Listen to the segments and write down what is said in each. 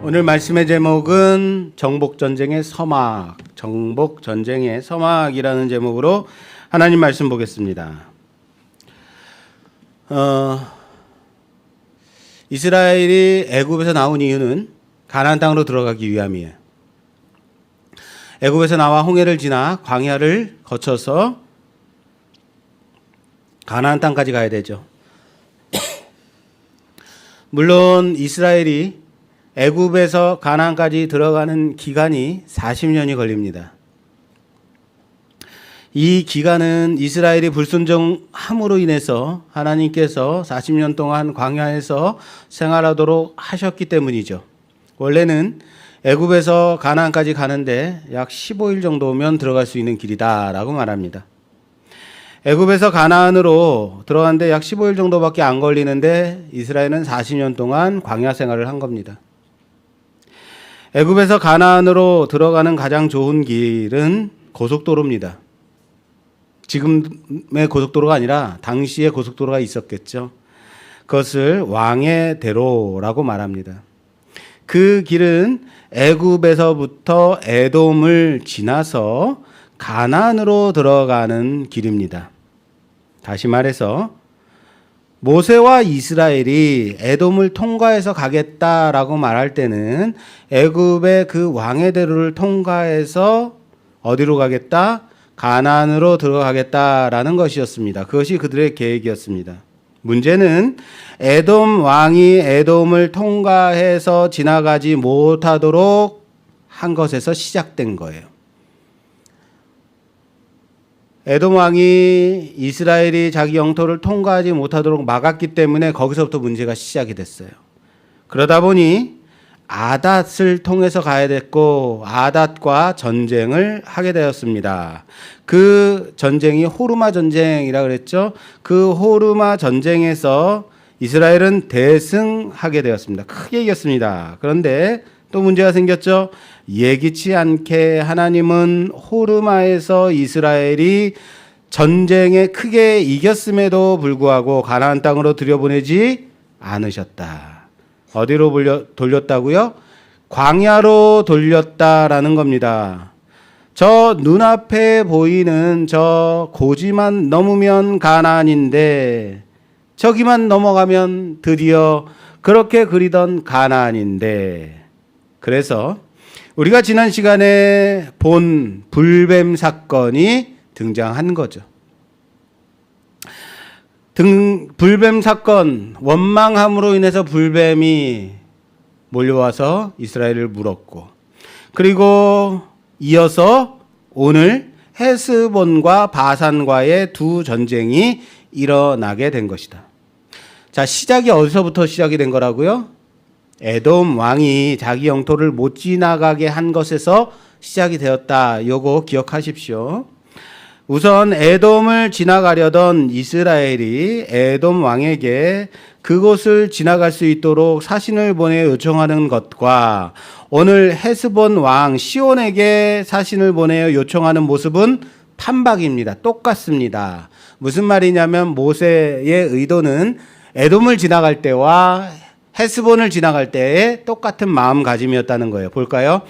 오늘 말씀의 제목은 정복전쟁의 서막이라는 제목으로 하나님 말씀 보겠습니다. 이스라엘이 애굽에서 나온 이유는 가나안 땅으로 들어가기 위함이에요. 애굽에서 나와 홍해를 지나 광야를 거쳐서 가나안 땅까지 가야 되죠. 물론 이스라엘이 애굽에서 가나안까지 들어가는 기간이 40년이 걸립니다. 이 기간은 이스라엘이 불순종함으로 인해서 하나님께서 40년 동안 광야에서 생활하도록 하셨기 때문이죠. 원래는 애굽에서 가나안까지 가는데 약 15일 정도면 들어갈 수 있는 길이다라고 말합니다. 애굽에서 가나안으로 들어가는데 약 15일 정도밖에 안 걸리는데 이스라엘은 40년 동안 광야 생활을 한 겁니다. 애굽에서 가나안으로 들어가는 가장 좋은 길은 고속도로입니다. 지금의 고속도로가 아니라 당시의 고속도로가 있었겠죠. 그것을 왕의 대로라고 말합니다. 그 길은 애굽에서부터 에돔을 지나서 가나안으로 들어가는 길입니다. 다시 말해서 모세와 이스라엘이 에돔을 통과해서 가겠다라고 말할 때는 애굽의 그 왕의 대로를 통과해서 어디로 가겠다? 가나안으로 들어가겠다라는 것이었습니다. 그것이 그들의 계획이었습니다. 문제는 에돔 왕이 에돔을 통과해서 지나가지 못하도록 한 것에서 시작된 거예요. 에돔 왕이 이스라엘이 자기 영토를 통과하지 못하도록 막았기 때문에 거기서부터 문제가 시작이 됐어요. 그러다 보니 아닷을 통해서 가야 됐고 아닷과 전쟁을 하게 되었습니다. 그 전쟁이 호르마 전쟁이라 그랬죠. 그 호르마 전쟁에서 이스라엘은 대승하게 되었습니다. 크게 이겼습니다. 그런데 또 문제가 생겼죠. 예기치 않게 하나님은 호르마에서 이스라엘이 전쟁에 크게 이겼음에도 불구하고 가나안 땅으로 들여보내지 않으셨다. 어디로 돌렸다고요? 광야로 돌렸다라는 겁니다. 저 눈앞에 보이는 저 고지만 넘으면 가나안인데 저기만 넘어가면 드디어 그렇게 그리던 가나안인데, 그래서 우리가 지난 시간에 본 불뱀 사건이 등장한 거죠. 불뱀 사건, 원망함으로 인해서 불뱀이 몰려와서 이스라엘을 물었고, 그리고 이어서 오늘 헤스본과 바산과의 두 전쟁이 일어나게 된 것이다. 자, 시작이 어디서부터 시작이 된 거라고요? 에돔 왕이 자기 영토를 못 지나가게 한 것에서 시작이 되었다. 요거 기억하십시오. 우선 에돔을 지나가려던 이스라엘이 에돔 왕에게 그곳을 지나갈 수 있도록 사신을 보내 요청하는 것과 오늘 헤스본 왕 시온에게 사신을 보내 요청하는 모습은 판박입니다. 똑같습니다. 무슨 말이냐면 모세의 의도는 에돔을 지나갈 때와 헤스본을 지나갈 때의 똑같은 마음가짐이었다는 거예요. 볼까요?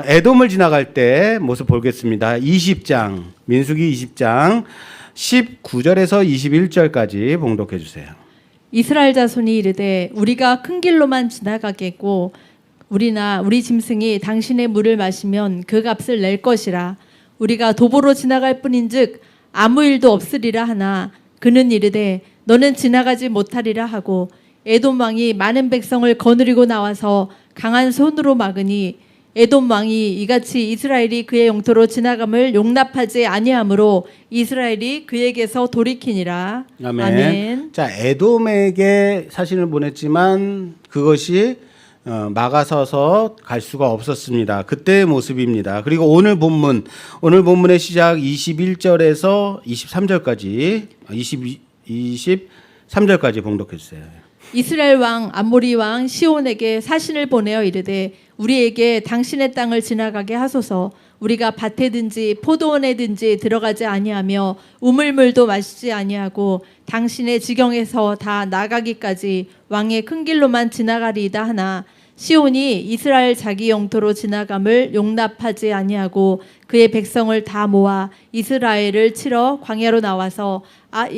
에돔을 지나갈 때 모습 보겠습니다. 20장, 민수기 20장 19절에서 21절까지 봉독해 주세요. 이스라엘 자손이 이르되 우리가 큰 길로만 지나가겠고 우리나 우리 짐승이 당신의 물을 마시면 그 값을 낼 것이라. 우리가 도보로 지나갈 뿐인즉 아무 일도 없으리라 하나 그는 이르되 너는 지나가지 못하리라 하고 에돔 왕이 많은 백성을 거느리고 나와서 강한 손으로 막으니 에돔 왕이 이같이 이스라엘이 그의 영토로 지나감을 용납하지 아니하므로 이스라엘이 그에게서 돌이키니라. 아멘. 아멘. 자, 에돔에게 사신을 보냈지만 그것이 막아서서 갈 수가 없었습니다. 그때의 모습입니다. 그리고 오늘 본문의 시작 21절에서 23절까지 23절까지 봉독해 주세요. 이스라엘 왕 암모리 왕 시온에게 사신을 보내어 이르되 우리에게 당신의 땅을 지나가게 하소서. 우리가 밭에든지 포도원에든지 들어가지 아니하며 우물물도 마시지 아니하고 당신의 지경에서 다 나가기까지 왕의 큰 길로만 지나가리이다 하나 시온이 이스라엘 자기 영토로 지나감을 용납하지 아니하고 그의 백성을 다 모아 이스라엘을 치러 광야로 나와서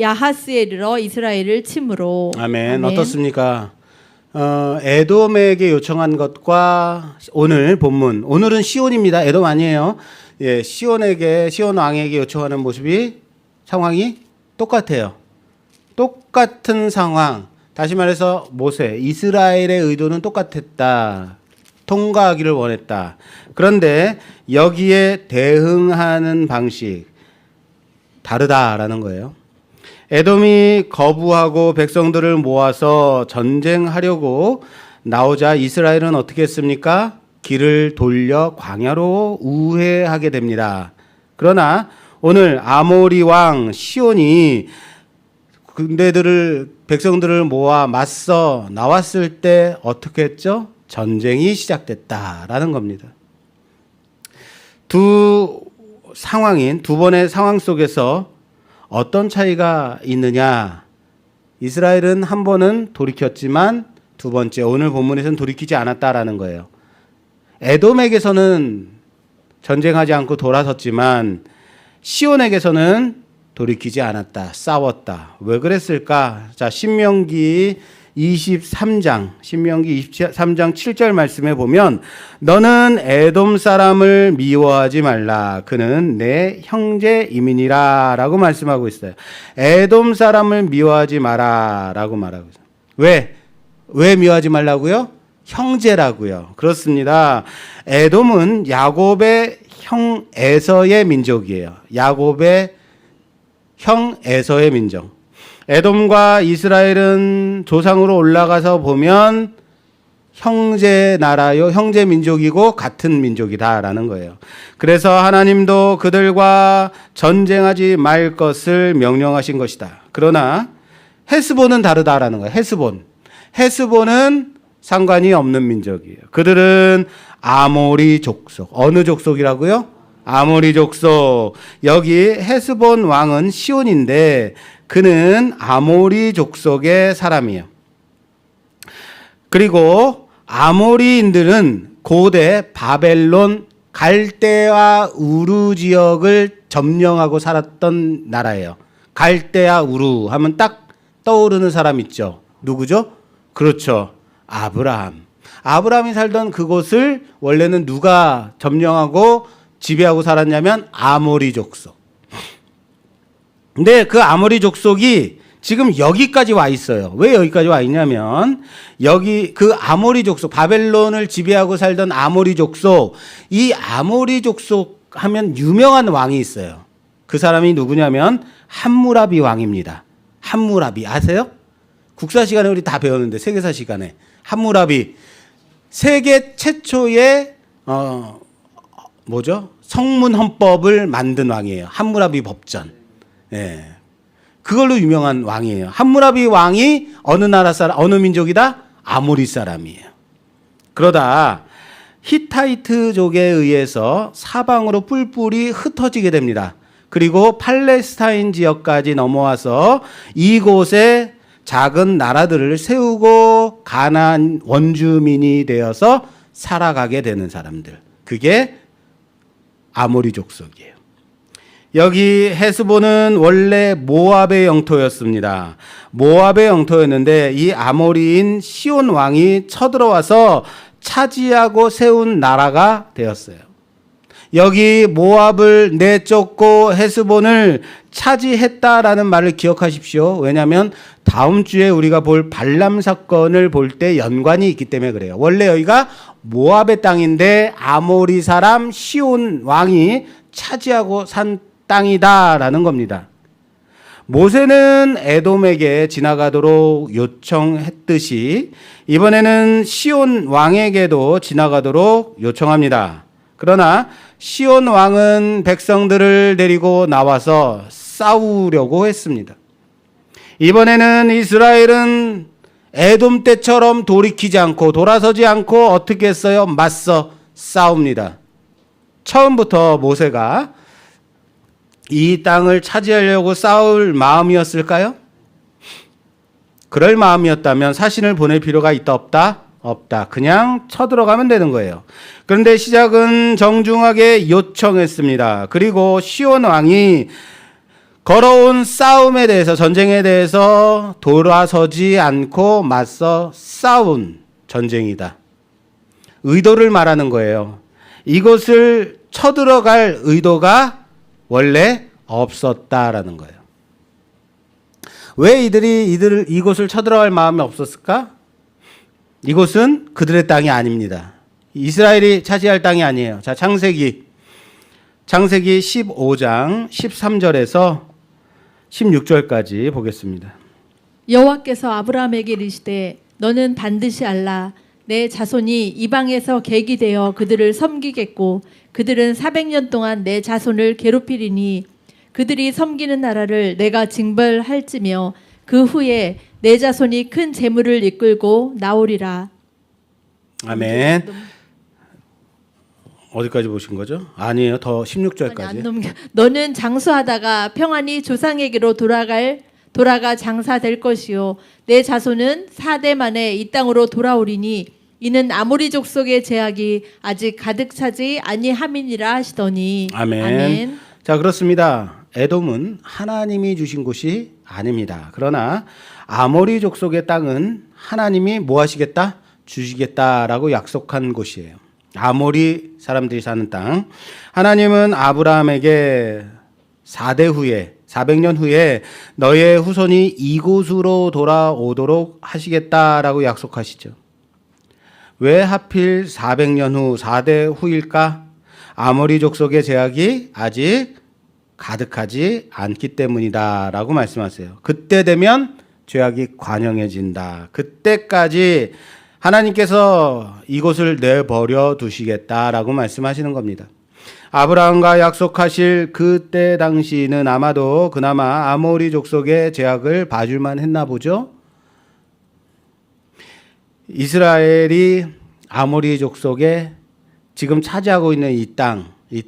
야하스에 이르러 이스라엘을 침으로. 아멘. 어떻습니까? 에돔에게 요청한 것과 오늘 본문, 오늘은 시온입니다. 에돔 아니에요. 예, 시온 왕에게 요청하는 모습이 상황이 똑같아요. 똑같은 상황. 다시 말해서 모세, 이스라엘의 의도는 똑같았다. 통과하기를 원했다. 그런데 여기에 대응하는 방식 다르다라는 거예요. 에돔이 거부하고 백성들을 모아서 전쟁하려고 나오자 이스라엘은 어떻게 했습니까? 길을 돌려 광야로 우회하게 됩니다. 그러나 오늘 아모리 왕 시온이 백성들을 모아 맞서 나왔을 때 어떻게 했죠? 전쟁이 시작됐다라는 겁니다. 두 번의 상황 속에서 어떤 차이가 있느냐? 이스라엘은 한 번은 돌이켰지만 두 번째, 오늘 본문에서는 돌이키지 않았다라는 거예요. 에돔에게서는 전쟁하지 않고 돌아섰지만 시온에게서는 돌이키지 않았다. 싸웠다. 왜 그랬을까? 자, 신명기 23장 7절 말씀에 보면 너는 에돔 사람을 미워하지 말라. 그는 내 형제이민이라 라고 말씀하고 있어요. 에돔 사람을 미워하지 마라 라고 말하고 있어요. 왜 미워하지 말라고요? 형제라고요. 그렇습니다. 에돔은 야곱의 형 에서의 민족이에요. 야곱의 형 에서의 민족. 에돔과 이스라엘은 조상으로 올라가서 보면 형제 나라요, 형제 민족이고 같은 민족이다라는 거예요. 그래서 하나님도 그들과 전쟁하지 말 것을 명령하신 것이다. 그러나 헤스본은 다르다라는 거예요. 헤스본은 상관이 없는 민족이에요. 그들은 아모리 족속. 어느 족속이라고요? 아모리 족속. 여기 헤스본 왕은 시온인데 그는 아모리 족속의 사람이에요. 그리고 아모리인들은 고대 바벨론 갈대아 우루 지역을 점령하고 살았던 나라예요. 갈대아 우루 하면 딱 떠오르는 사람 있죠. 누구죠? 그렇죠. 아브라함이 살던 그곳을 원래는 누가 점령하고 지배하고 살았냐면 아모리 족속. 근데 그 아모리 족속이 지금 여기까지 와 있어요. 왜 여기까지 와 있냐면 여기 그 아모리 족속, 바벨론을 지배하고 살던 아모리 족속, 이 아모리 족속 하면 유명한 왕이 있어요. 그 사람이 누구냐면 함무라비 왕입니다. 함무라비 아세요? 국사 시간에 우리 다 배웠는데 세계사 시간에 함무라비 세계 최초의 성문 헌법을 만든 왕이에요. 함무라비 법전. 예. 그걸로 유명한 왕이에요. 함무라비 왕이 어느 민족이다? 아모리 사람이에요. 그러다 히타이트족에 의해서 사방으로 뿔뿔이 흩어지게 됩니다. 그리고 팔레스타인 지역까지 넘어와서 이곳에 작은 나라들을 세우고 가나안 원주민이 되어서 살아가게 되는 사람들. 그게 아모리 족속이에요. 여기 헤스본은 원래 모압의 영토였습니다. 모압의 영토였는데 이 아모리인 시온 왕이 쳐들어와서 차지하고 세운 나라가 되었어요. 여기 모압을 내쫓고 헤스본을 차지했다라는 말을 기억하십시오. 왜냐하면 다음 주에 우리가 볼 발람 사건을 볼 때 연관이 있기 때문에 그래요. 원래 여기가 모압의 땅인데 아모리 사람 시온 왕이 차지하고 산 땅이다라는 겁니다. 모세는 에돔에게 지나가도록 요청했듯이 이번에는 시온 왕에게도 지나가도록 요청합니다. 그러나 시온 왕은 백성들을 데리고 나와서 싸우려고 했습니다. 이번에는 이스라엘은 에돔 때처럼 돌이키지 않고 돌아서지 않고 어떻게 했어요? 맞서 싸웁니다. 처음부터 모세가 이 땅을 차지하려고 싸울 마음이었을까요? 그럴 마음이었다면 사신을 보낼 필요가 있다 없다? 없다. 그냥 쳐들어가면 되는 거예요. 그런데 시작은 정중하게 요청했습니다. 그리고 시온 왕이 걸어온 싸움에 대해서, 전쟁에 대해서 돌아서지 않고 맞서 싸운 전쟁이다. 의도를 말하는 거예요. 이곳을 쳐들어갈 의도가 원래 없었다라는 거예요. 왜 이곳을 쳐들어갈 마음이 없었을까? 이곳은 그들의 땅이 아닙니다. 이스라엘이 차지할 땅이 아니에요. 자, 창세기 15장 13절에서 16절까지 보겠습니다. 여호와께서 아브라함에게 이르시되 너는 반드시 알라 내 자손이 이방에서 객이 되어 그들을 섬기겠고 그들은 400년 동안 내 자손을 괴롭히리니 그들이 섬기는 나라를 내가 징벌할지며 그 후에 내 자손이 큰 재물을 이끌고 나오리라. 아멘. 어디까지 보신 거죠? 아니에요. 더 아니, 16절까지. 안 넘겨. 너는 장수하다가 평안히 조상에게로 돌아가 장사될 것이요 내 자손은 4대 만에 이 땅으로 돌아오리니 이는 아모리 족속의 제약이 아직 가득 차지 아니함이니라 하시더니. 아멘. 자, 그렇습니다. 에돔은 하나님이 주신 곳이 아닙니다. 그러나 아모리 족속의 땅은 하나님이 뭐 하시겠다? 주시겠다라고 약속한 곳이에요. 아모리 사람들이 사는 땅. 하나님은 아브라함에게 400년 후에 너의 후손이 이곳으로 돌아오도록 하시겠다라고 약속하시죠. 왜 하필 400년 후 4대 후일까? 아모리 족속의 제약이 아직 가득하지 않기 때문이다라고 말씀하세요. 그때 되면 죄악이 관영해진다. 그때까지 하나님께서 이곳을 내버려 두시겠다라고 말씀하시는 겁니다. 아브라함과 약속하실 그때 당시는 아마도 그나마 아모리 족속의 제약을 봐줄만 했나 보죠. 이스라엘이 아모리 족속에 지금 차지하고 있는 이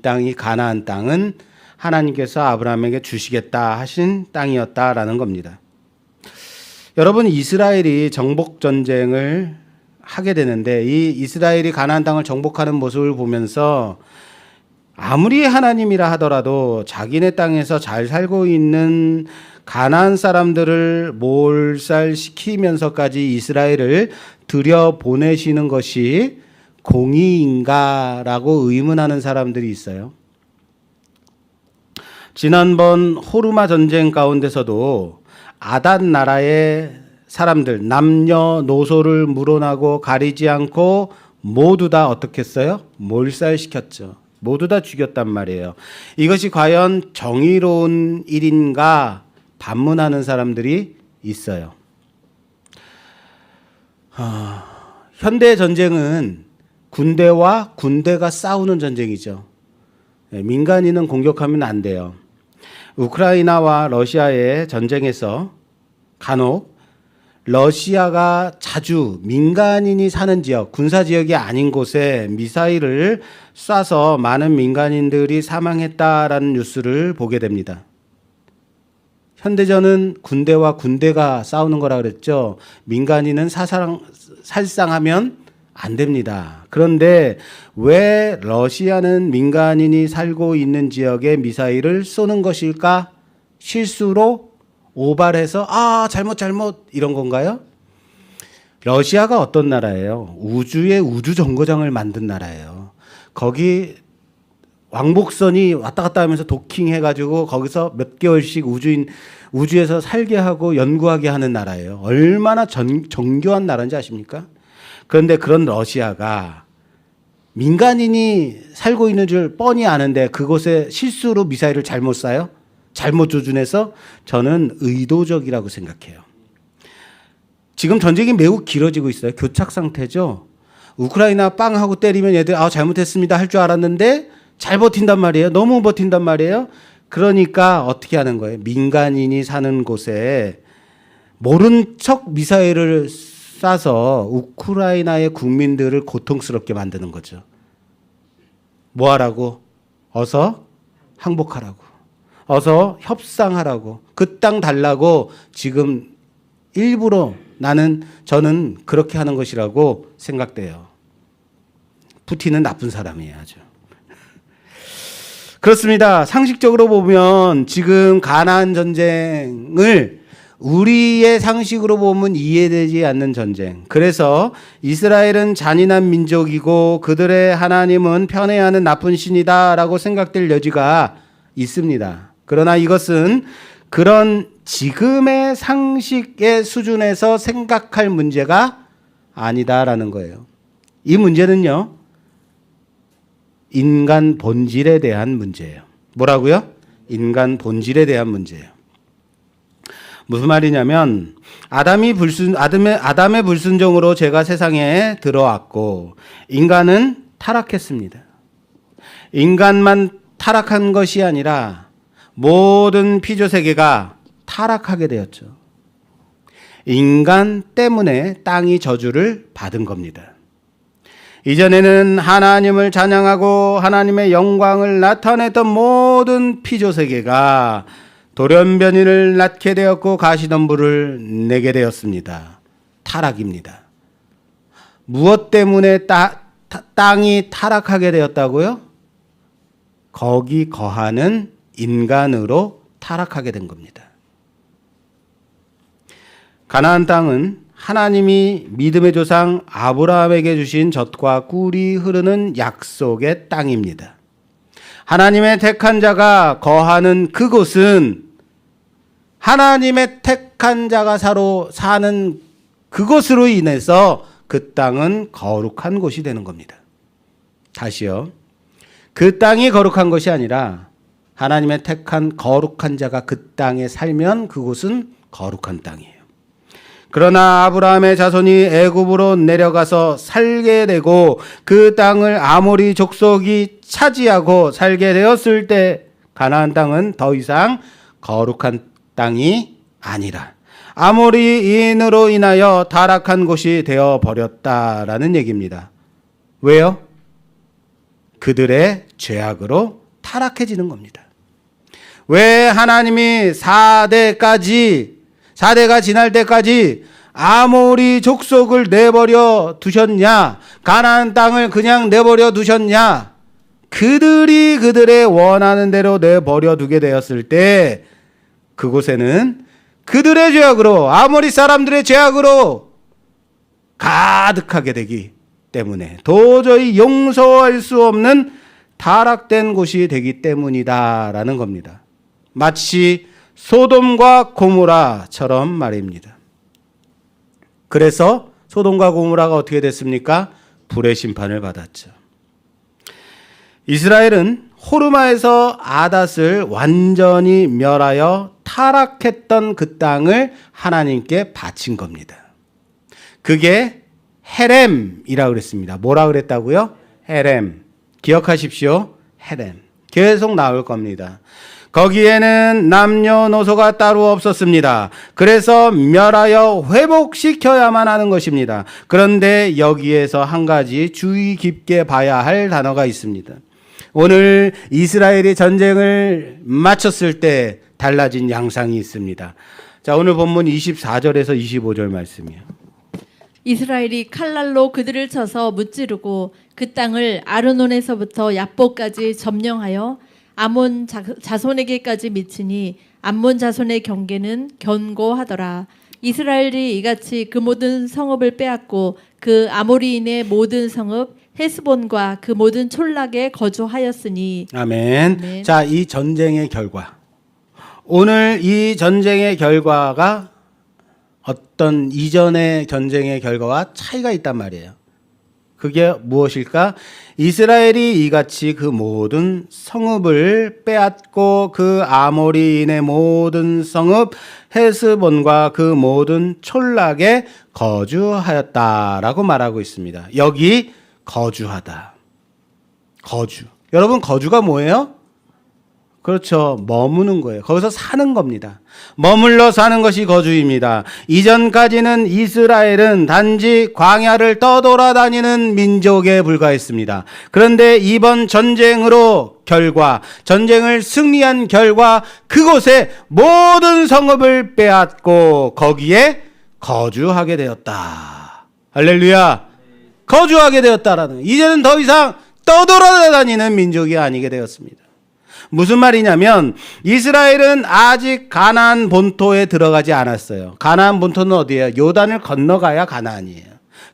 땅이 가나안 땅은 하나님께서 아브라함에게 주시겠다 하신 땅이었다라는 겁니다. 여러분, 이스라엘이 정복 전쟁을 하게 되는데 이 이스라엘이 가나안 땅을 정복하는 모습을 보면서 아무리 하나님이라 하더라도 자기네 땅에서 잘 살고 있는 가나안 사람들을 몰살시키면서까지 이스라엘을 들여보내시는 것이 공의인가라고 의문하는 사람들이 있어요. 지난번 호르마 전쟁 가운데서도 아단 나라의 사람들 남녀노소를 물어나고 가리지 않고 모두 다 어떻게 했어요? 몰살시켰죠. 모두 다 죽였단 말이에요. 이것이 과연 정의로운 일인가 반문하는 사람들이 있어요. 현대 전쟁은 군대와 군대가 싸우는 전쟁이죠. 민간인은 공격하면 안 돼요. 우크라이나와 러시아의 전쟁에서 간혹 러시아가 자주 민간인이 사는 지역, 군사 지역이 아닌 곳에 미사일을 쏴서 많은 민간인들이 사망했다라는 뉴스를 보게 됩니다. 현대전은 군대와 군대가 싸우는 거라 그랬죠. 민간인은 살상하면 안 됩니다. 그런데 왜 러시아는 민간인이 살고 있는 지역에 미사일을 쏘는 것일까? 실수로 오발해서 잘못 이런 건가요? 러시아가 어떤 나라예요? 우주에 우주 정거장을 만든 나라예요. 거기 왕복선이 왔다 갔다 하면서 도킹해가지고 거기서 몇 개월씩 우주에서 살게 하고 연구하게 하는 나라예요. 얼마나 정교한 나라인지 아십니까? 그런데 그런 러시아가 민간인이 살고 있는 줄 뻔히 아는데 그곳에 실수로 미사일을 잘못 쏴요? 잘못 조준해서 저는 의도적이라고 생각해요. 지금 전쟁이 매우 길어지고 있어요. 교착 상태죠. 우크라이나 빵 하고 때리면 얘들 잘못했습니다 할 줄 알았는데 잘 버틴단 말이에요. 너무 버틴단 말이에요. 그러니까 어떻게 하는 거예요? 민간인이 사는 곳에 모른 척 미사일을 쏴서 우크라이나의 국민들을 고통스럽게 만드는 거죠. 뭐 하라고? 어서 항복하라고. 어서 협상하라고. 그 땅 달라고 지금 일부러 저는 그렇게 하는 것이라고 생각돼요. 푸틴은 나쁜 사람이에요, 아주. 그렇습니다. 상식적으로 보면 지금 가나안 전쟁을 우리의 상식으로 보면 이해되지 않는 전쟁. 그래서 이스라엘은 잔인한 민족이고 그들의 하나님은 편애하는 나쁜 신이다라고 생각될 여지가 있습니다. 그러나 이것은 그런 지금의 상식의 수준에서 생각할 문제가 아니다라는 거예요. 이 문제는요, 인간 본질에 대한 문제예요. 뭐라고요? 인간 본질에 대한 문제예요. 무슨 말이냐면 아담의 불순종으로 죄가 세상에 들어왔고 인간은 타락했습니다. 인간만 타락한 것이 아니라 모든 피조 세계가 타락하게 되었죠. 인간 때문에 땅이 저주를 받은 겁니다. 이전에는 하나님을 찬양하고 하나님의 영광을 나타냈던 모든 피조 세계가 돌연변이를 낳게 되었고 가시덤불을 내게 되었습니다. 타락입니다. 무엇 때문에 땅이 타락하게 되었다고요? 거기 거하는 인간으로 타락하게 된 겁니다. 가나안 땅은 하나님이 믿음의 조상 아브라함에게 주신 젖과 꿀이 흐르는 약속의 땅입니다. 하나님의 택한 자가 거하는 그곳은 하나님의 택한 자가 사는 그곳으로 인해서 그 땅은 거룩한 곳이 되는 겁니다. 다시요. 그 땅이 거룩한 것이 아니라 하나님의 택한 거룩한 자가 그 땅에 살면 그곳은 거룩한 땅이에요. 그러나 아브라함의 자손이 애굽으로 내려가서 살게 되고 그 땅을 아모리 족속이 차지하고 살게 되었을 때 가나안 땅은 더 이상 거룩한 땅이 아니라 아모리인으로 인하여 타락한 곳이 되어 버렸다라는 얘기입니다. 왜요? 그들의 죄악으로 타락해지는 겁니다. 왜 하나님이 4대가 지날 때까지 아모리 족속을 내버려 두셨냐? 가나안 땅을 그냥 내버려 두셨냐? 그들이 그들의 원하는 대로 내버려 두게 되었을 때 그곳에는 그들의 죄악으로 아모리 사람들의 죄악으로 가득하게 되기 때문에 도저히 용서할 수 없는 타락된 곳이 되기 때문이다라는 겁니다. 마치 소돔과 고모라처럼 말입니다. 그래서 소돔과 고모라가 어떻게 됐습니까? 불의 심판을 받았죠. 이스라엘은 호르마에서 아닷을 완전히 멸하여 타락했던 그 땅을 하나님께 바친 겁니다. 그게 헤렘이라고 그랬습니다. 뭐라 그랬다고요? 헤렘. 기억하십시오. 헤렘. 계속 나올 겁니다. 거기에는 남녀노소가 따로 없었습니다. 그래서 멸하여 회복시켜야만 하는 것입니다. 그런데 여기에서 한 가지 주의 깊게 봐야 할 단어가 있습니다. 오늘 이스라엘이 전쟁을 마쳤을 때 달라진 양상이 있습니다. 자, 오늘 본문 24절에서 25절 말씀이에요. 이스라엘이 칼날로 그들을 쳐서 무찌르고 그 땅을 아르논에서부터 야보까지 점령하여 아몬 자손에게까지 미치니 암몬 자손의 경계는 견고하더라. 이스라엘이 이같이 그 모든 성읍을 빼앗고 그 아모리인의 모든 성읍 헤스본과 그 모든 촌락에 거주하였으니. 아멘. 아멘. 자, 이 전쟁의 결과. 오늘 이 전쟁의 결과가 어떤 이전의 전쟁의 결과와 차이가 있단 말이에요. 그게 무엇일까? 이스라엘이 이같이 그 모든 성읍을 빼앗고 그 아모리인의 모든 성읍 헤스본과 그 모든 촌락에 거주하였다라고 말하고 있습니다. 여기 거주하다. 거주. 여러분, 거주가 뭐예요? 그렇죠. 머무는 거예요. 거기서 사는 겁니다. 머물러 사는 것이 거주입니다. 이전까지는 이스라엘은 단지 광야를 떠돌아다니는 민족에 불과했습니다. 그런데 이번 전쟁으로 전쟁을 승리한 결과 그곳에 모든 성읍을 빼앗고 거기에 거주하게 되었다. 할렐루야. 거주하게 되었다라는, 이제는 더 이상 떠돌아다니는 민족이 아니게 되었습니다. 무슨 말이냐면 이스라엘은 아직 가나안 본토에 들어가지 않았어요. 가나안 본토는 어디예요? 요단을 건너가야 가나안이에요.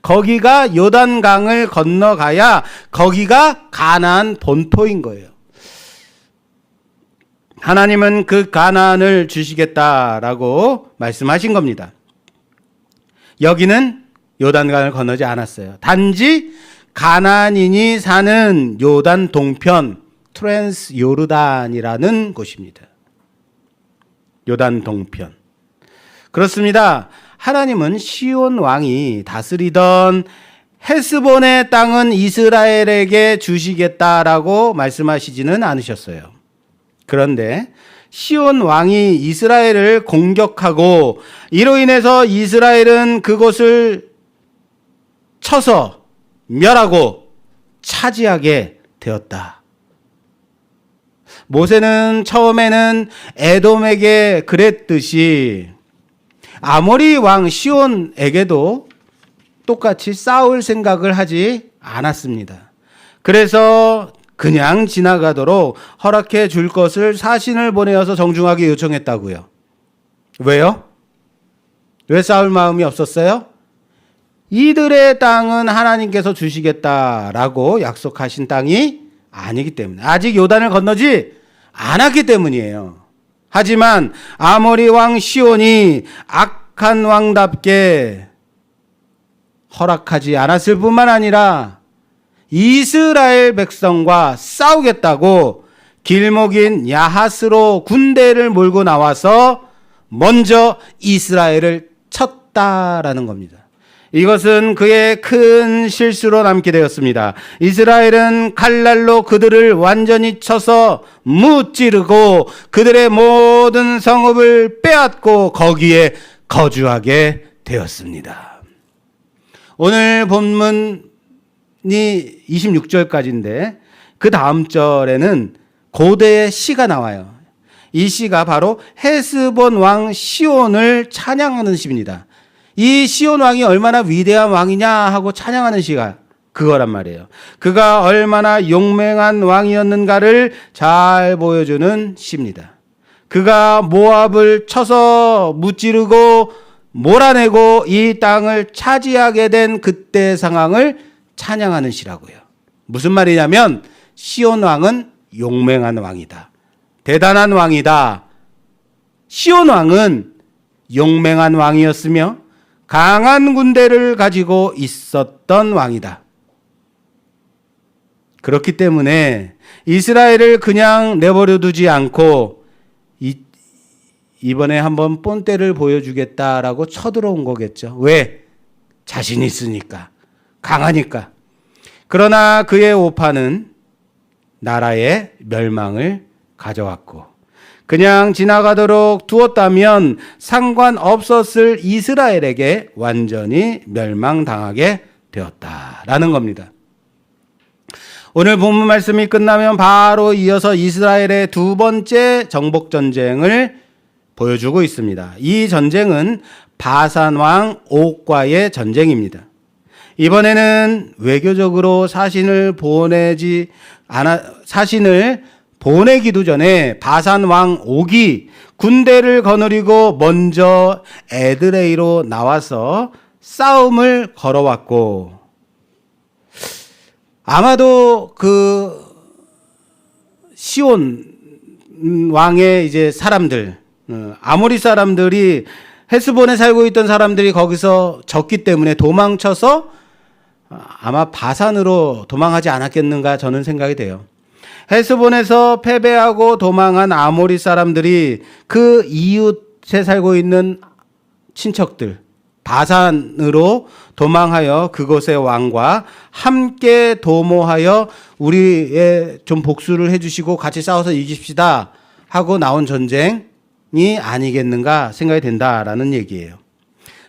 거기가 요단강을 건너가야 거기가 가나안 본토인 거예요. 하나님은 그 가나안을 주시겠다라고 말씀하신 겁니다. 여기는 요단강을 건너지 않았어요. 단지 가나안인이 사는 요단 동편, 트랜스 요르단이라는 곳입니다. 요단 동편. 그렇습니다. 하나님은 시온 왕이 다스리던 헤스본의 땅은 이스라엘에게 주시겠다라고 말씀하시지는 않으셨어요. 그런데 시온 왕이 이스라엘을 공격하고 이로 인해서 이스라엘은 그곳을 쳐서 멸하고 차지하게 되었다. 모세는 처음에는 에돔에게 그랬듯이 아모리 왕 시온에게도 똑같이 싸울 생각을 하지 않았습니다. 그래서 그냥 지나가도록 허락해 줄 것을 사신을 보내어서 정중하게 요청했다고요. 왜요? 왜 싸울 마음이 없었어요? 이들의 땅은 하나님께서 주시겠다라고 약속하신 땅이 아니기 때문에, 아직 요단을 건너지 않았기 때문이에요. 하지만 아모리 왕 시온이 악한 왕답게 허락하지 않았을 뿐만 아니라 이스라엘 백성과 싸우겠다고 길목인 야하스로 군대를 몰고 나와서 먼저 이스라엘을 쳤다라는 겁니다. 이것은 그의 큰 실수로 남게 되었습니다. 이스라엘은 칼날로 그들을 완전히 쳐서 무찌르고 그들의 모든 성읍을 빼앗고 거기에 거주하게 되었습니다. 오늘 본문이 26절까지인데 그 다음 절에는 고대의 시가 나와요. 이 시가 바로 헤스본 왕 시온을 찬양하는 시입니다. 이 시온 왕이 얼마나 위대한 왕이냐 하고 찬양하는 시가 그거란 말이에요. 그가 얼마나 용맹한 왕이었는가를 잘 보여주는 시입니다. 그가 모압을 쳐서 무찌르고 몰아내고 이 땅을 차지하게 된 그때 상황을 찬양하는 시라고요. 무슨 말이냐면 시온 왕은 용맹한 왕이다. 대단한 왕이다. 시온 왕은 용맹한 왕이었으며 강한 군대를 가지고 있었던 왕이다. 그렇기 때문에 이스라엘을 그냥 내버려 두지 않고 이번에 한번 본때를 보여주겠다라고 쳐들어온 거겠죠. 왜? 자신 있으니까. 강하니까. 그러나 그의 오판은 나라의 멸망을 가져왔고 그냥 지나가도록 두었다면 상관없었을 이스라엘에게 완전히 멸망당하게 되었다라는 겁니다. 오늘 본문 말씀이 끝나면 바로 이어서 이스라엘의 두 번째 정복전쟁을 보여주고 있습니다. 이 전쟁은 바산 왕 옥과의 전쟁입니다. 이번에는 외교적으로 사신을 보내기도 전에 바산 왕 옥이 군대를 거느리고 먼저 에드레이로 나와서 싸움을 걸어왔고 아마도 그 시온 왕의 이제 사람들, 아모리 사람들이 헤스본에 살고 있던 사람들이 거기서 졌기 때문에 도망쳐서 아마 바산으로 도망하지 않았겠는가 저는 생각이 돼요. 헤스본에서 패배하고 도망한 아모리 사람들이 그 이웃에 살고 있는 친척들 바산으로 도망하여 그곳의 왕과 함께 도모하여 우리의 좀 복수를 해주시고 같이 싸워서 이깁시다 하고 나온 전쟁이 아니겠는가 생각이 된다라는 얘기예요.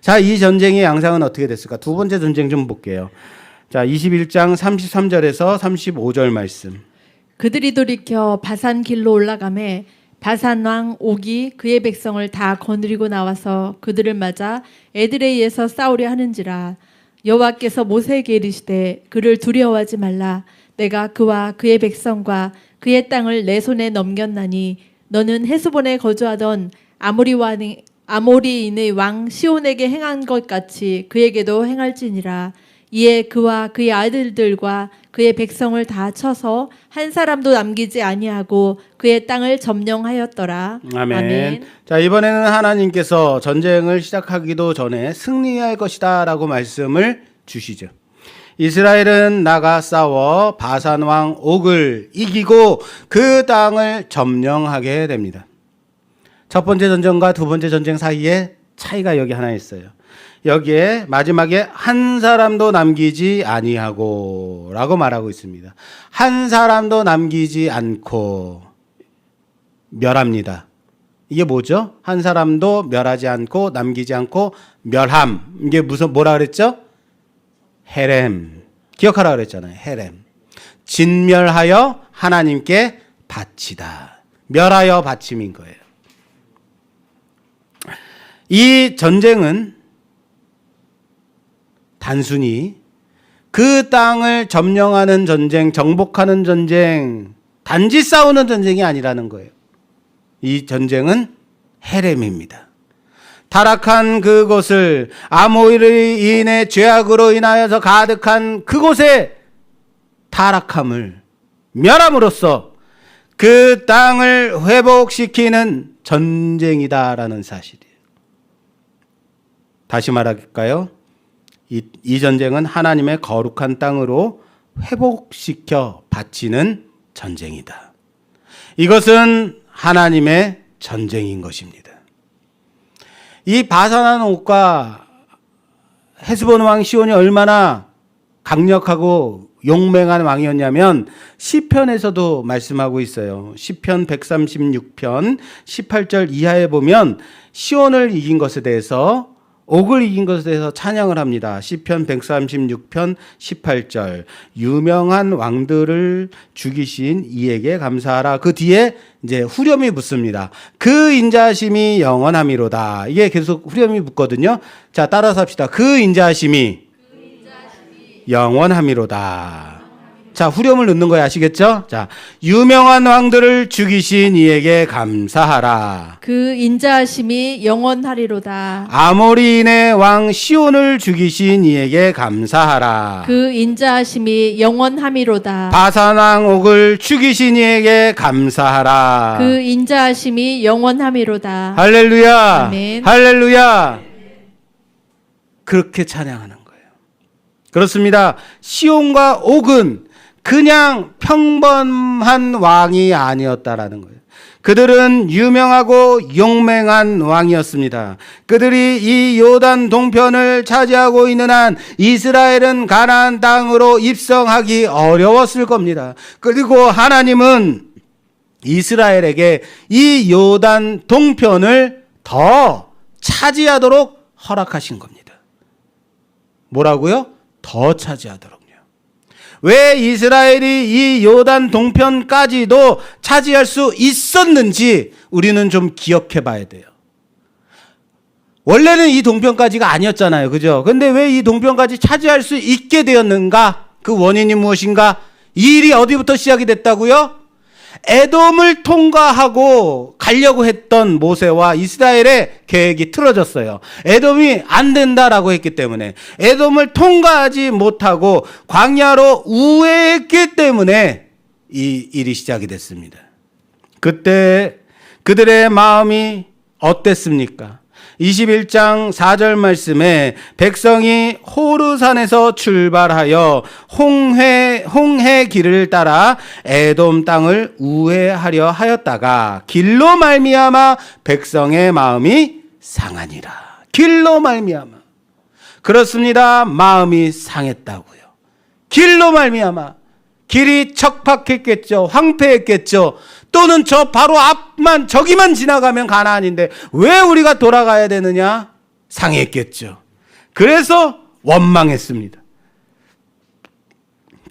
자, 이 전쟁의 양상은 어떻게 됐을까? 두 번째 전쟁 좀 볼게요. 자, 21장 33절에서 35절 말씀. 그들이 돌이켜 바산 길로 올라가매 바산 왕 옥이 그의 백성을 다 거느리고 나와서 그들을 맞아 에드레이에서 싸우려 하는지라. 여호와께서 모세에게 이르시되 그를 두려워하지 말라. 내가 그와 그의 백성과 그의 땅을 내 손에 넘겼나니 너는 헤스본에 거주하던 아모리인의 왕 시온에게 행한 것 같이 그에게도 행할지니라. 이에 그와 그의 아들들과 그의 백성을 다 쳐서 한 사람도 남기지 아니하고 그의 땅을 점령하였더라. 아멘. 자, 이번에는 하나님께서 전쟁을 시작하기도 전에 승리할 것이다라고 말씀을 주시죠. 이스라엘은 나가 싸워 바산 왕 옥을 이기고 그 땅을 점령하게 됩니다. 첫 번째 전쟁과 두 번째 전쟁 사이에 차이가 여기 하나 있어요. 여기에 마지막에 한 사람도 남기지 아니하고 라고 말하고 있습니다. 한 사람도 남기지 않고 멸합니다. 이게 뭐죠? 한 사람도 멸하지 않고 남기지 않고 멸함. 이게 뭐라 그랬죠? 헤렘. 기억하라 그랬잖아요. 헤렘. 진멸하여 하나님께 바치다. 멸하여 바침인 거예요. 이 전쟁은 단순히 그 땅을 점령하는 전쟁, 정복하는 전쟁, 단지 싸우는 전쟁이 아니라는 거예요. 이 전쟁은 헤렘입니다. 타락한 그곳을 아모리인의 죄악으로 인하여서 가득한 그곳의 타락함을 멸함으로써 그 땅을 회복시키는 전쟁이다라는 사실이에요. 다시 말할까요? 이 전쟁은 하나님의 거룩한 땅으로 회복시켜 바치는 전쟁이다. 이것은 하나님의 전쟁인 것입니다. 이 바산한 옥과 헤스본 왕 시온이 얼마나 강력하고 용맹한 왕이었냐면 시편에서도 말씀하고 있어요. 시편 136편 18절 이하에 보면 시온을 이긴 것에 대해서, 옥을 이긴 것에 대해서 찬양을 합니다. 시편 136편 18절 유명한 왕들을 죽이신 이에게 감사하라. 그 뒤에 이제 후렴이 붙습니다. 그 인자하심이 영원함이로다. 이게 계속 후렴이 붙거든요. 자, 따라서 합시다. 그 인자하심이 영원함이로다. 자, 후렴을 넣는 거예요. 아시겠죠? 자, 유명한 왕들을 죽이신 이에게 감사하라. 그 인자하심이 영원하리로다. 아모리인의 왕 시온을 죽이신 이에게 감사하라. 그 인자하심이 영원함이로다. 바산 왕 옥을 죽이신 이에게 감사하라. 그 인자하심이 영원함이로다. 할렐루야. 아멘. 할렐루야. 그렇게 찬양하는 거예요. 그렇습니다. 시온과 옥은 그냥 평범한 왕이 아니었다라는 거예요. 그들은 유명하고 용맹한 왕이었습니다. 그들이 이 요단 동편을 차지하고 있는 한 이스라엘은 가나안 땅으로 입성하기 어려웠을 겁니다. 그리고 하나님은 이스라엘에게 이 요단 동편을 더 차지하도록 허락하신 겁니다. 뭐라고요? 더 차지하도록요. 왜 이스라엘이 이 요단 동편까지도 차지할 수 있었는지 우리는 좀 기억해 봐야 돼요. 원래는 이 동편까지가 아니었잖아요. 그죠? 근데 왜 이 동편까지 차지할 수 있게 되었는가? 그 원인이 무엇인가? 이 일이 어디부터 시작이 됐다고요? 에돔을 통과하고 가려고 했던 모세와 이스라엘의 계획이 틀어졌어요. 에돔이 안 된다라고 했기 때문에, 에돔을 통과하지 못하고 광야로 우회했기 때문에 이 일이 시작이 됐습니다. 그때 그들의 마음이 어땠습니까? 21장 4절 말씀에 백성이 호르산에서 출발하여 홍해 길을 따라 에돔 땅을 우회하려 하였다가 길로 말미암아 백성의 마음이 상하니라. 길로 말미암아. 그렇습니다. 마음이 상했다고요. 길로 말미암아. 길이 척박했겠죠. 황폐했겠죠. 또는 저 바로 앞만, 저기만 지나가면 가나안인데 왜 우리가 돌아가야 되느냐? 상했겠죠. 그래서 원망했습니다.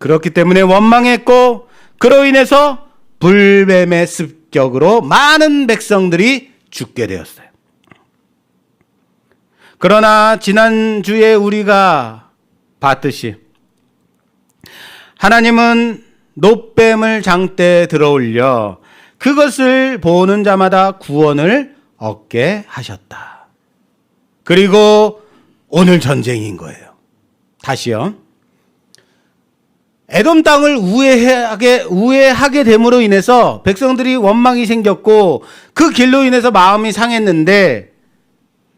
그렇기 때문에 원망했고, 그로 인해서 불뱀의 습격으로 많은 백성들이 죽게 되었어요. 그러나 지난주에 우리가 봤듯이 하나님은 놋뱀을 장대에 들어올려 그것을 보는 자마다 구원을 얻게 하셨다. 그리고 오늘 전쟁인 거예요. 다시요. 에돔 땅을 우회하게 됨으로 인해서 백성들이 원망이 생겼고 그 길로 인해서 마음이 상했는데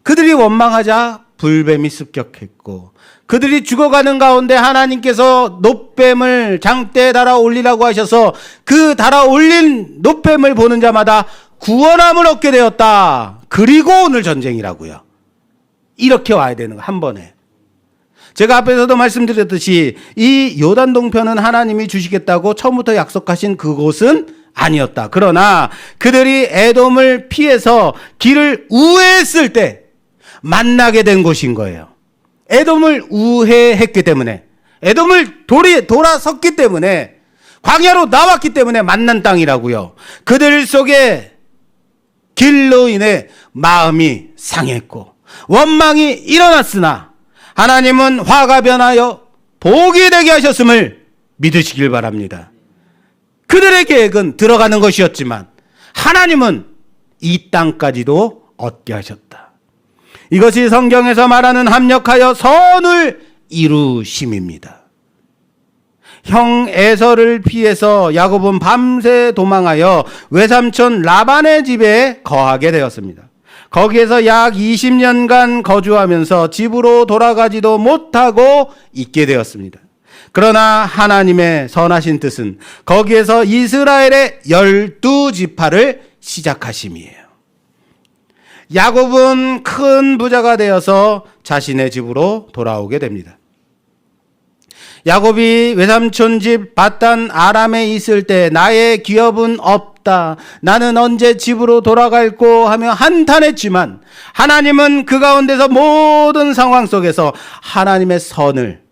그들이 원망하자 불뱀이 습격했고 그들이 죽어가는 가운데 하나님께서 놋뱀을 장대에 달아 올리라고 하셔서 그 달아 올린 놋뱀을 보는 자마다 구원함을 얻게 되었다. 그리고 오늘 전쟁이라고요. 이렇게 와야 되는 거 한 번에. 제가 앞에서도 말씀드렸듯이 이 요단 동편은 하나님이 주시겠다고 처음부터 약속하신 그곳은 아니었다. 그러나 그들이 에돔을 피해서 길을 우회했을 때 만나게 된 곳인 거예요. 에돔을 우회했기 때문에, 에돔을 돌아섰기 때문에, 광야로 나왔기 때문에 만난 땅이라고요. 그들 속에 길로 인해 마음이 상했고 원망이 일어났으나 하나님은 화가 변하여 복이 되게 하셨음을 믿으시길 바랍니다. 그들의 계획은 들어가는 것이었지만 하나님은 이 땅까지도 얻게 하셨다. 이것이 성경에서 말하는 합력하여 선을 이루심입니다. 형 에서를 피해서 야곱은 밤새 도망하여 외삼촌 라반의 집에 거하게 되었습니다. 거기에서 약 20년간 거주하면서 집으로 돌아가지도 못하고 있게 되었습니다. 그러나 하나님의 선하신 뜻은 거기에서 이스라엘의 12지파를 시작하심이에요. 야곱은 큰 부자가 되어서 자신의 집으로 돌아오게 됩니다. 야곱이 외삼촌 집 밧단 아람에 있을 때 나의 기업은 없다. 나는 언제 집으로 돌아갈꼬 하며 한탄했지만 하나님은 그 가운데서 모든 상황 속에서 하나님의 선을,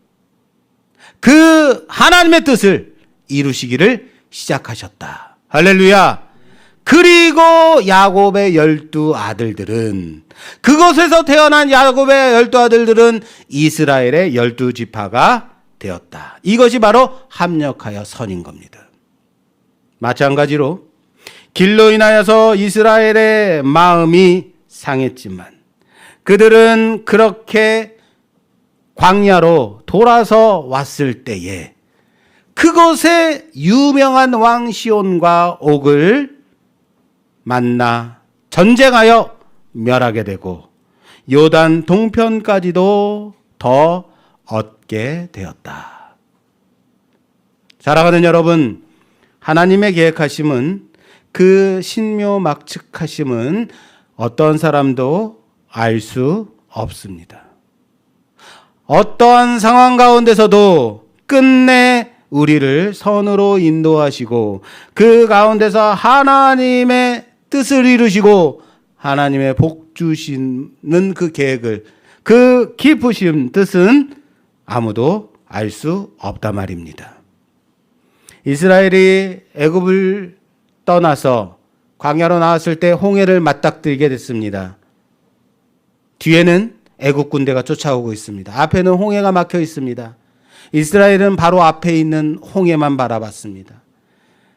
그 하나님의 뜻을 이루시기를 시작하셨다. 할렐루야. 그리고 야곱의 12아들들은, 그곳에서 태어난 야곱의 12아들들은 이스라엘의 12지파가 되었다. 이것이 바로 합력하여 선인 겁니다. 마찬가지로 길로 인하여서 이스라엘의 마음이 상했지만 그들은 그렇게 광야로 돌아서 왔을 때에 그곳에 유명한 왕 시온과 옥을 만나 전쟁하여 멸하게 되고 요단 동편까지도 더 얻게 되었다. 사랑하는 여러분, 하나님의 계획하심은, 그 신묘막측하심은 어떤 사람도 알 수 없습니다. 어떠한 상황 가운데서도 끝내 우리를 선으로 인도하시고 그 가운데서 하나님의 뜻을 이루시고 하나님의 복 주시는 그 계획을, 그 깊으신 뜻은 아무도 알 수 없단 말입니다. 이스라엘이 애굽을 떠나서 광야로 나왔을 때 홍해를 맞닥뜨리게 됐습니다. 뒤에는 애굽 군대가 쫓아오고 있습니다. 앞에는 홍해가 막혀 있습니다. 이스라엘은 바로 앞에 있는 홍해만 바라봤습니다.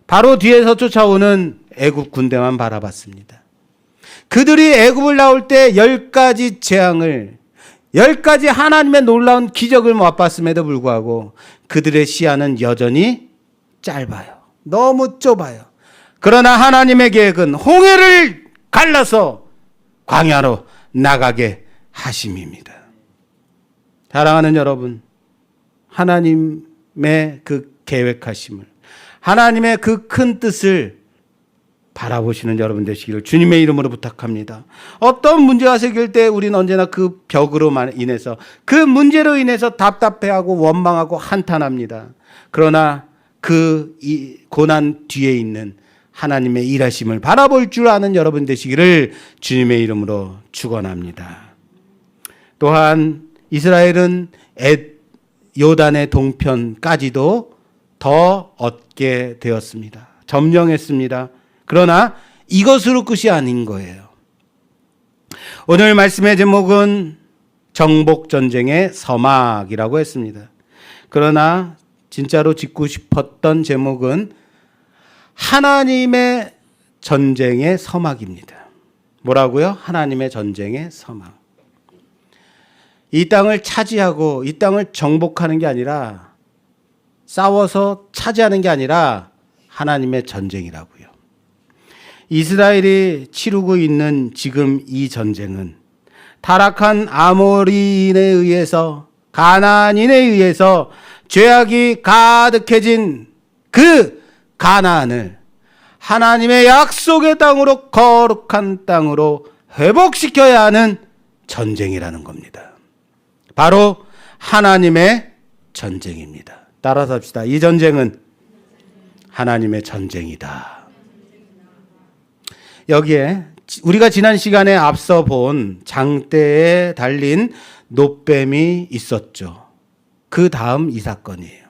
바로 뒤에서 쫓아오는 애굽 군대만 바라봤습니다. 그들이 애굽을 나올 때 10가지 재앙을, 10가지 하나님의 놀라운 기적을 맛봤음에도 불구하고 그들의 시야는 여전히 짧아요. 너무 좁아요. 그러나 하나님의 계획은 홍해를 갈라서 광야로 나가게 하심입니다. 사랑하는 여러분, 하나님의 그 계획하심을, 하나님의 그 큰 뜻을 바라보시는 여러분 되시기를 주님의 이름으로 부탁합니다. 어떤 문제가 생길 때 우리는 언제나 그 벽으로 인해서, 그 문제로 인해서 답답해하고 원망하고 한탄합니다. 그러나 그 고난 뒤에 있는 하나님의 일하심을 바라볼 줄 아는 여러분 되시기를 주님의 이름으로 축원합니다. 또한 이스라엘은 요단의 동편까지도 더 얻게 되었습니다. 점령했습니다. 그러나 이것으로 끝이 아닌 거예요. 오늘 말씀의 제목은 정복전쟁의 서막이라고 했습니다. 그러나 진짜로 짓고 싶었던 제목은 하나님의 전쟁의 서막입니다. 뭐라고요? 하나님의 전쟁의 서막. 이 땅을 차지하고 이 땅을 정복하는 게 아니라, 싸워서 차지하는 게 아니라 하나님의 전쟁이라고요. 이스라엘이 치르고 있는 지금 이 전쟁은 타락한 아모리인에 의해서, 가나안인에 의해서 죄악이 가득해진 그 가나안을 하나님의 약속의 땅으로, 거룩한 땅으로 회복시켜야 하는 전쟁이라는 겁니다. 바로 하나님의 전쟁입니다. 따라서 합시다. 이 전쟁은 하나님의 전쟁이다. 여기에 우리가 지난 시간에 앞서 본 장대에 달린 놋뱀이 있었죠. 그 다음 이 사건이에요.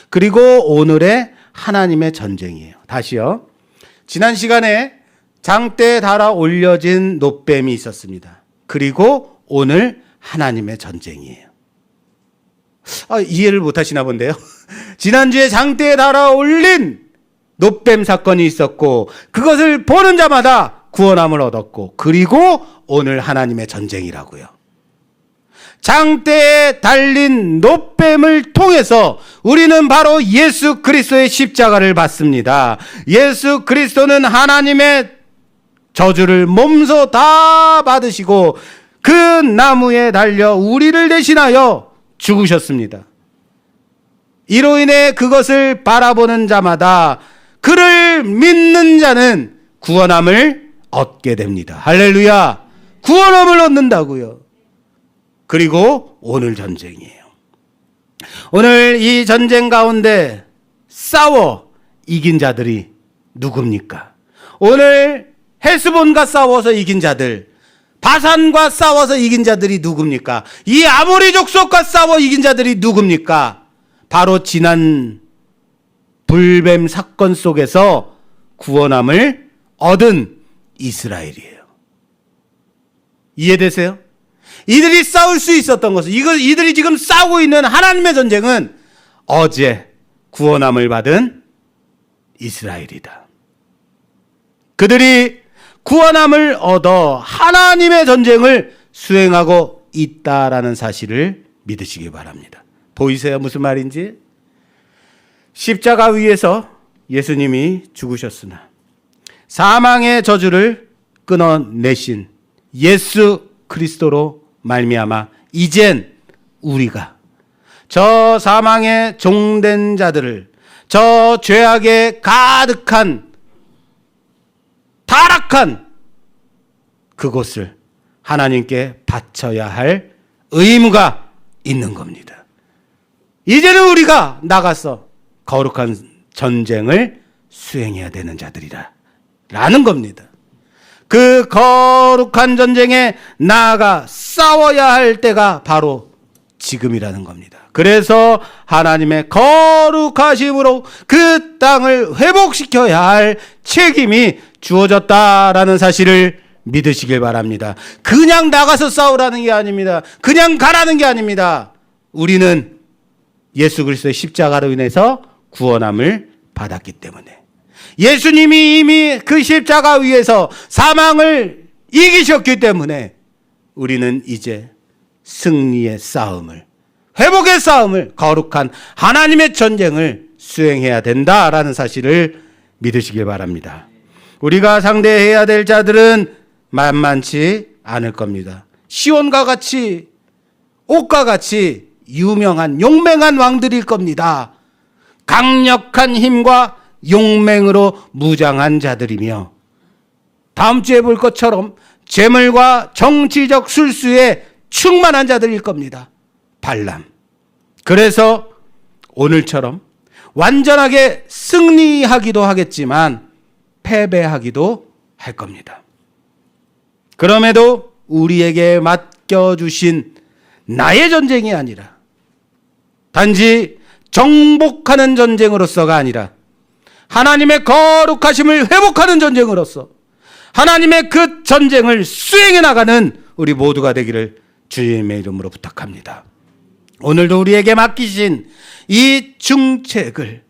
그리고 오늘의 하나님의 전쟁이에요. 다시요. 지난 시간에 장대에 달아 올려진 놋뱀이 있었습니다. 그리고 오늘 하나님의 전쟁이에요. 이해를 못 하시나 본데요. 지난주에 장대에 달아 올린 놋뱀 사건이 있었고, 그것을 보는 자마다 구원함을 얻었고, 그리고 오늘 하나님의 전쟁이라고요. 장대에 달린 놋뱀을 통해서 우리는 바로 예수 그리스도의 십자가를 받습니다. 예수 그리스도는 하나님의 저주를 몸소 다 받으시고 그 나무에 달려 우리를 대신하여 죽으셨습니다. 이로 인해 그것을 바라보는 자마다, 그를 믿는 자는 구원함을 얻게 됩니다. 할렐루야. 구원함을 얻는다고요. 그리고 오늘 전쟁이에요. 오늘 이 전쟁 가운데 싸워 이긴 자들이 누굽니까? 오늘 헤스본과 싸워서 이긴 자들, 바산과 싸워서 이긴 자들이 누굽니까? 이 아모리 족속과 싸워 이긴 자들이 누굽니까? 바로 지난 불뱀 사건 속에서 구원함을 얻은 이스라엘이에요. 이해되세요? 이들이 싸울 수 있었던 것은, 이들이 지금 싸우고 있는 하나님의 전쟁은 어제 구원함을 받은 이스라엘이다. 그들이 구원함을 얻어 하나님의 전쟁을 수행하고 있다라는 사실을 믿으시기 바랍니다. 보이세요? 무슨 말인지? 십자가 위에서 예수님이 죽으셨으나 사망의 저주를 끊어내신 예수 그리스도로 말미암아 이젠 우리가 저 사망에 종된 자들을, 저 죄악에 가득한 타락한 그곳을 하나님께 바쳐야 할 의무가 있는 겁니다. 이제는 우리가 나가서 거룩한 전쟁을 수행해야 되는 자들이라 라는 겁니다. 그 거룩한 전쟁에 나아가 싸워야 할 때가 바로 지금이라는 겁니다. 그래서 하나님의 거룩하심으로 그 땅을 회복시켜야 할 책임이 주어졌다라는 사실을 믿으시길 바랍니다. 그냥 나가서 싸우라는 게 아닙니다. 그냥 가라는 게 아닙니다. 우리는 예수 그리스도의 십자가로 인해서 구원함을 받았기 때문에, 예수님이 이미 그 십자가 위에서 사망을 이기셨기 때문에 우리는 이제 승리의 싸움을, 회복의 싸움을, 거룩한 하나님의 전쟁을 수행해야 된다라는 사실을 믿으시길 바랍니다. 우리가 상대해야 될 자들은 만만치 않을 겁니다. 시온과 같이, 옥과 같이 유명한 용맹한 왕들일 겁니다. 강력한 힘과 용맹으로 무장한 자들이며, 다음 주에 볼 것처럼 재물과 정치적 술수에 충만한 자들일 겁니다. 발람. 그래서 오늘처럼 완전하게 승리하기도 하겠지만 패배하기도 할 겁니다. 그럼에도 우리에게 맡겨주신 나의 전쟁이 아니라, 단지 정복하는 전쟁으로서가 아니라 하나님의 거룩하심을 회복하는 전쟁으로서 하나님의 그 전쟁을 수행해 나가는 우리 모두가 되기를 주님의 이름으로 부탁합니다. 오늘도 우리에게 맡기신 이 중책을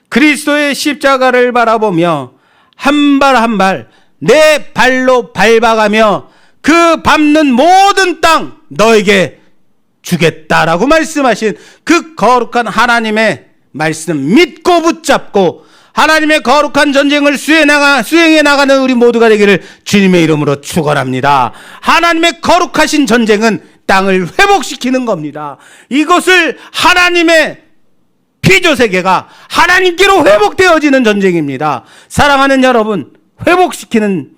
그리스도의 십자가를 바라보며 한 발 한 발 내 발로 밟아가며 그 밟는 모든 땅 너에게 주겠다라고 말씀하신 그 거룩한 하나님의 말씀 믿고 붙잡고 하나님의 거룩한 전쟁을 수행해 나가는 우리 모두가 되기를 주님의 이름으로 축원합니다. 하나님의 거룩하신 전쟁은 땅을 회복시키는 겁니다. 이것을 하나님의 피조세계가 하나님께로 회복되어지는 전쟁입니다. 사랑하는 여러분, 회복시키는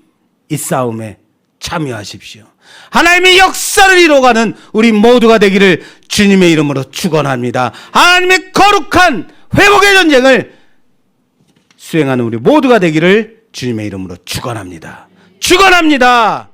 이 싸움에 참여하십시오. 하나님의 역사를 이루어가는 우리 모두가 되기를 주님의 이름으로 축원합니다. 하나님의 거룩한 회복의 전쟁을 수행하는 우리 모두가 되기를 주님의 이름으로 축원합니다. 축원합니다.